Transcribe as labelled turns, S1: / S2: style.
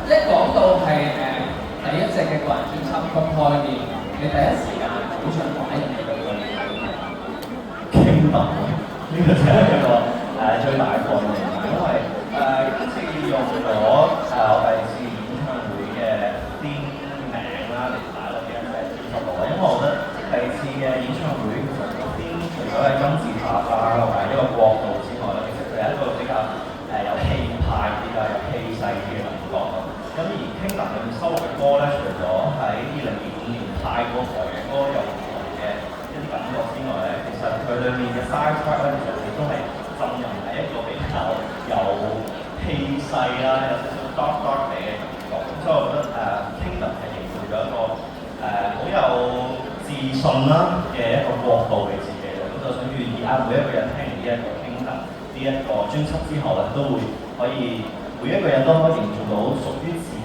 S1: 一講到係第一隻嘅個人專輯個概念，你第一時間好想擺入去嘅
S2: 傾談呢個就係一個最大嘅概念，因為今次用咗我第二次演唱會嘅啲名啦嚟擺落嘅專輯度啊，因為我覺得第二次嘅演唱會其實嗰邊除咗係金字塔啦同埋一個國度之外咧，其實佢係一個比較有氣派啲啦、有氣勢啲嘅感覺咯。咁而傾談裏面收錄嘅歌咧，除咗喺2025年泰國台嘅歌有唔同嘅一啲感覺之外咧，其實佢裏面嘅 side track 咧，其實亦都係浸淫喺一個比較有氣勢啦、有少少 dark 嘅感覺。咁所以我覺得傾談係營造咗一個好有自信啦嘅一個國度俾自己咯。咁就想願意每一個人聽完呢一個傾談呢一個專輯之後咧，都會可以每一個人都可以營造到屬於自